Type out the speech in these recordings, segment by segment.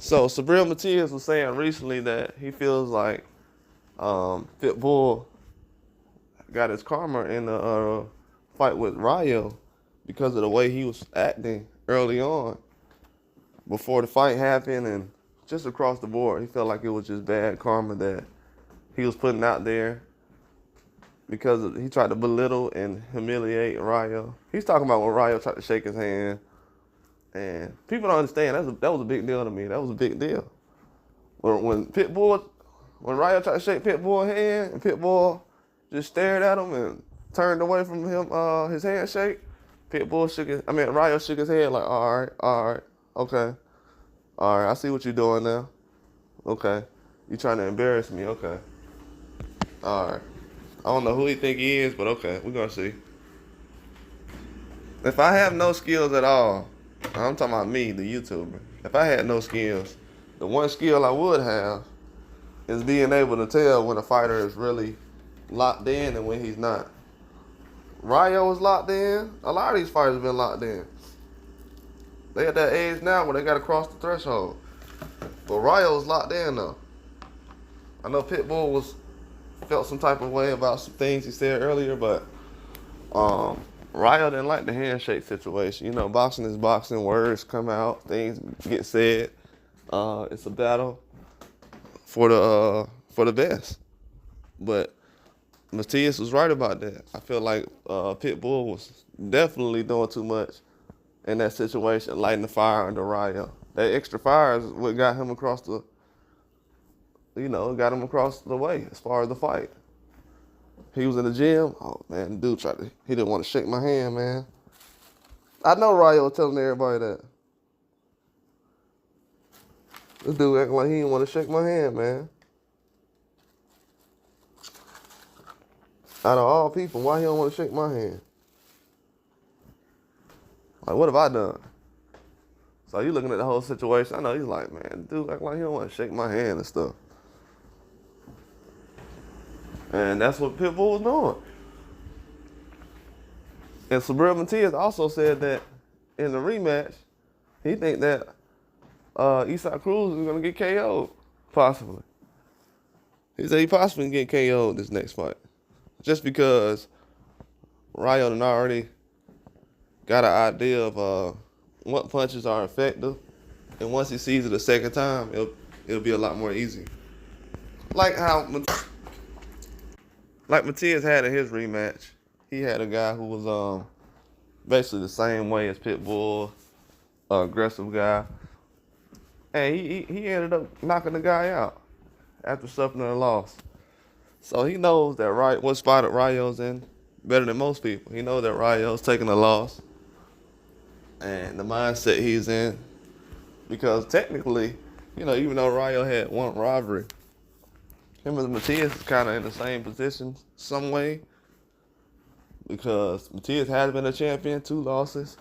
So Sabrina Matias was saying recently that he feels like Pitbull got his karma in the fight with Rayo because of the way he was acting early on before the fight happened and just across the board. He felt like it was just bad karma that he was putting out there because he tried to belittle and humiliate Rayo. He's talking about when Rayo tried to shake his hand. And people don't understand, that was a big deal to me. That was a big deal. When Rayo tried to shake Pitbull's hand and Pitbull just stared at him and turned away from him, his handshake, Rayo shook his head like, all right, okay. All right, I see what you're doing now. Okay. You trying to embarrass me, okay. All right. I don't know who he think he is, but okay, we're gonna see. If I have no skills at all, I'm talking about me, the YouTuber. If I had no skills, the one skill I would have is being able to tell when a fighter is really locked in and when he's not. Rayo was locked in. A lot of these fighters have been locked in. They at that age now where they got to cross the threshold. But Rayo's locked in though. I know Pitbull felt some type of way about some things he said earlier, but Rayo didn't like the handshake situation. You know, boxing is boxing. Words come out, things get said. It's a battle for the best. But Matias was right about that. I feel like Pitbull was definitely doing too much in that situation, lighting the fire under Rayo. That extra fire is what got him across the way as far as the fight. He was in the gym. Oh man, dude he didn't want to shake my hand, man. I know Rayo was telling everybody that. This dude acting like he didn't want to shake my hand, man. Out of all people, why he don't want to shake my hand? Like, what have I done? So you looking at the whole situation, I know he's like, man, dude act like he don't want to shake my hand and stuff. And that's what Pitbull was doing. And Sabrina Matias also said that in the rematch, he think that Isaac Cruz is going to get KO'd, possibly. He said he possibly can get KO'd this next fight. Just because Rayo done already got an idea of what punches are effective. And once he sees it a second time, it'll be a lot more easy. Like Matias had in his rematch, he had a guy who was basically the same way as Pitbull, aggressive guy. And he ended up knocking the guy out after suffering a loss. So he knows that what spot that Rayo's in better than most people. He knows that Rayo's taking a loss and the mindset he's in. Because technically, even though Rayo had one rivalry, him and Matias is kind of in the same position some way. Because Matias has been a champion, 2 losses.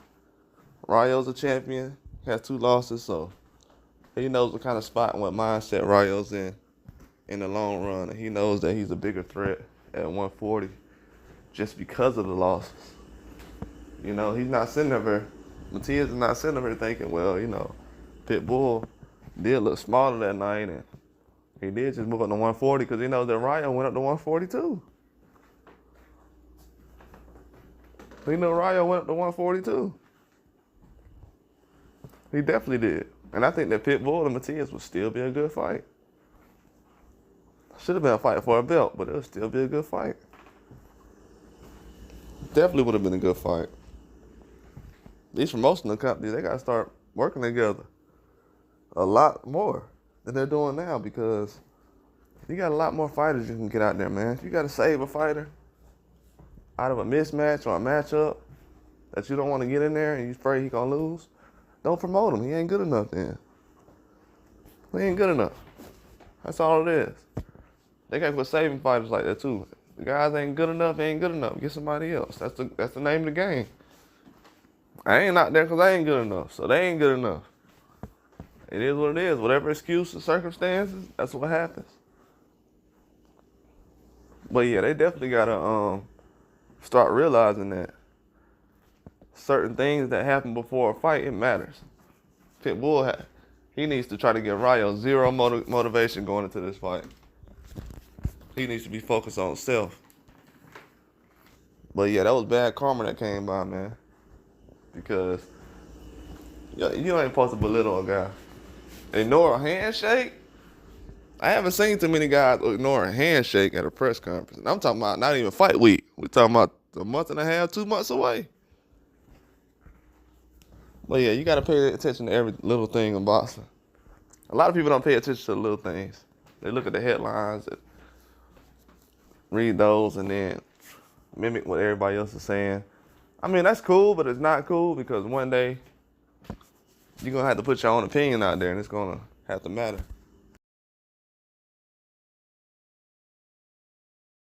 Rayo's a champion, has 2 losses, so he knows what kind of spot and what mindset Rayo's in the long run. And he knows that he's a bigger threat at 140 just because of the losses. He's not sitting there. Matias is not sitting there thinking, well, Pitbull did look smaller that night and he did just move up to 140 because he knows that Rayo went up to 142. He knew Rayo went up to 142. He definitely did. And I think that Pitbull and Matias would still be a good fight. Should have been a fight for a belt, but it would still be a good fight. Definitely would have been a good fight. These promotional companies, they got to start working together a lot more than they're doing now because you got a lot more fighters you can get out there, man. If you got to save a fighter out of a mismatch or a matchup that you don't want to get in there and you're afraid he's going to lose, don't promote him. He ain't good enough then. He ain't good enough. That's all it is. They got to quit saving fighters like that too. The guys ain't good enough, Get somebody else. That's the name of the game. I ain't out there because I ain't good enough, so they ain't good enough. It is what it is. Whatever excuse or circumstances, that's what happens. But yeah, they definitely gotta start realizing that certain things that happen before a fight, it matters. Pitbull he needs to try to give Rayo zero motivation going into this fight. He needs to be focused on self. But yeah, that was bad karma that came by, man. Because you ain't supposed to belittle a guy. Ignore a handshake? I haven't seen too many guys ignore a handshake at a press conference. And I'm talking about not even fight week. We're talking about a month and a half, 2 months away. But yeah, you got to pay attention to every little thing in boxing. A lot of people don't pay attention to the little things. They look at the headlines, and read those, and then mimic what everybody else is saying. I mean, that's cool, but it's not cool because one day you're going to have to put your own opinion out there, and it's going to have to matter.